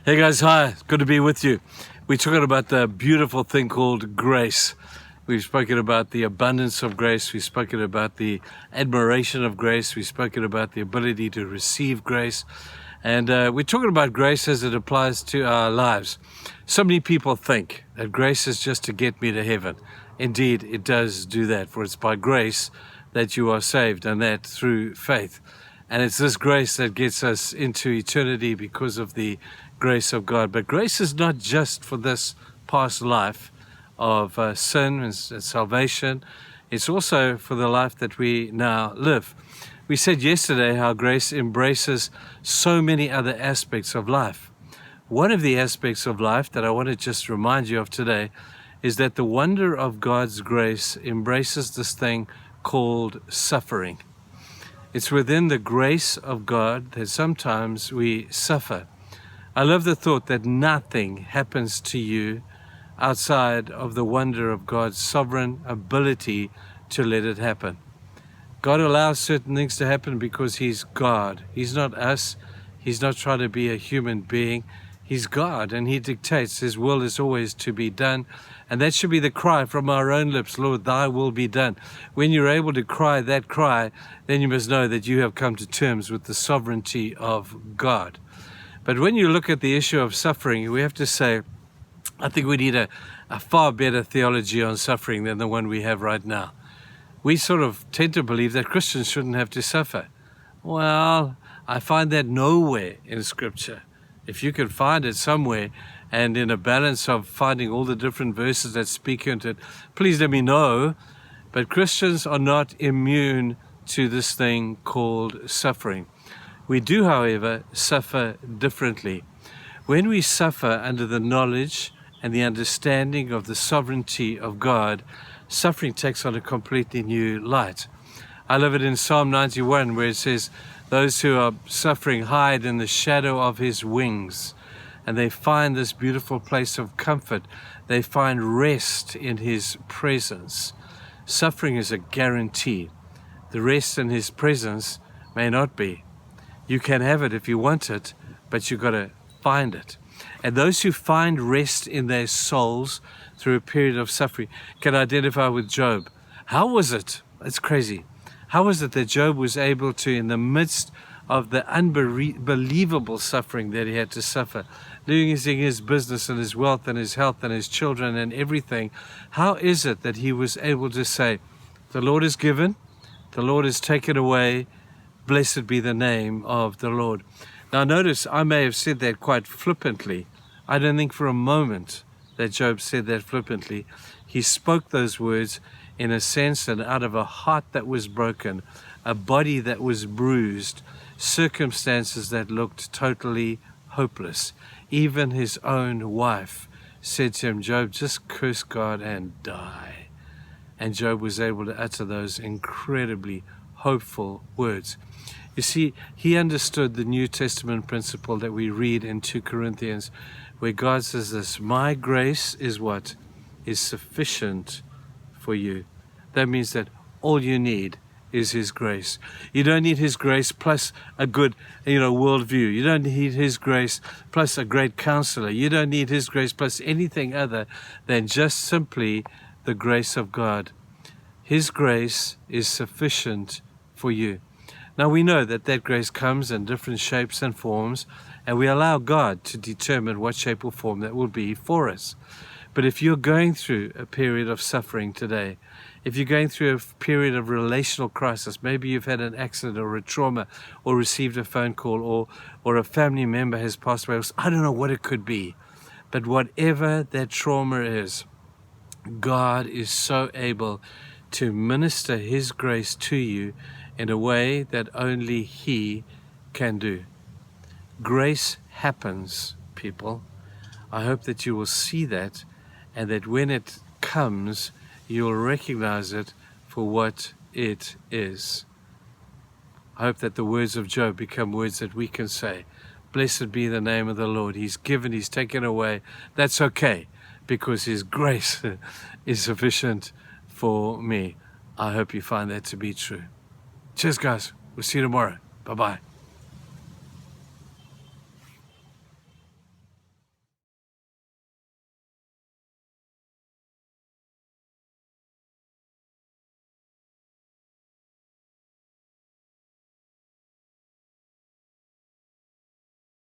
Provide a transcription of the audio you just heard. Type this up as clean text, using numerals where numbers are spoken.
Hey guys, hi, good to be with you. We're talking about the beautiful thing called grace. We've spoken about the abundance of grace. We've spoken about the admiration of grace. We've spoken about the ability to receive grace. And we're talking about grace as it applies to our lives. So many people think that grace is just to get me to heaven. Indeed, it does do that, for it's by grace that you are saved, and that through faith. And it's this grace that gets us into eternity because of the grace of God. But grace is not just for this past life of sin and salvation. It's also for the life that we now live. We said yesterday how grace embraces so many other aspects of life. One of the aspects of life that I want to just remind you of today is that the wonder of God's grace embraces this thing called suffering. It's within the grace of God that sometimes we suffer. I love the thought that nothing happens to you outside of the wonder of God's sovereign ability to let it happen. God allows certain things to happen because He's God. He's not us. He's not trying to be a human being. He's God, and He dictates. His will is always to be done. And that should be the cry from our own lips, Lord, thy will be done. When you're able to cry that cry, then you must know that you have come to terms with the sovereignty of God. But when you look at the issue of suffering, we have to say, I think we need a far better theology on suffering than the one we have right now. We sort of tend to believe that Christians shouldn't have to suffer. Well, I find that nowhere in Scripture. If you can find it somewhere, and in a balance of finding all the different verses that speak into it, please let me know. But Christians are not immune to this thing called suffering. We do, however, suffer differently. When we suffer under the knowledge and the understanding of the sovereignty of God, suffering takes on a completely new light. I love it in Psalm 91 where it says, those who are suffering hide in the shadow of His wings, and they find this beautiful place of comfort. They find rest in His presence. Suffering is a guarantee. The rest in His presence may not be. You can have it if you want it, but you've got to find it. And those who find rest in their souls through a period of suffering can identify with Job. How was it? It's crazy. How was it that Job was able to, in the midst of the unbelievable suffering that he had to suffer, losing his business and his wealth and his health and his children and everything, how is it that he was able to say, the Lord is given, the Lord is taken away, blessed be the name of the Lord. Now notice, I may have said that quite flippantly. I don't think for a moment that Job said that flippantly. He spoke those words in a sense and out of a heart that was broken, a body that was bruised, circumstances that looked totally hopeless. Even his own wife said to him, Job, just curse God and die. And Job was able to utter those incredibly hopeful words. You see, he understood the New Testament principle that we read in 2 Corinthians, where God says this, my grace is what? Is sufficient for you. That means that all you need is His grace. You don't need His grace plus a good, worldview. You don't need His grace plus a great counselor. You don't need His grace plus anything other than just simply the grace of God. His grace is sufficient for you. Now we know that that grace comes in different shapes and forms, and we allow God to determine what shape or form that will be for us. But if you're going through a period of suffering today, if you're going through a period of relational crisis, maybe you've had an accident or a trauma or received a phone call or a family member has passed away, I don't know what it could be. But whatever that trauma is, God is so able to minister His grace to you in a way that only He can do. Grace happens, people. I hope that you will see that, and that when it comes, you'll recognize it for what it is. I hope that the words of Job become words that we can say, blessed be the name of the Lord. He's given, He's taken away. That's okay, because His grace is sufficient for me. I hope you find that to be true. Cheers, guys. We'll see you tomorrow. Bye-bye.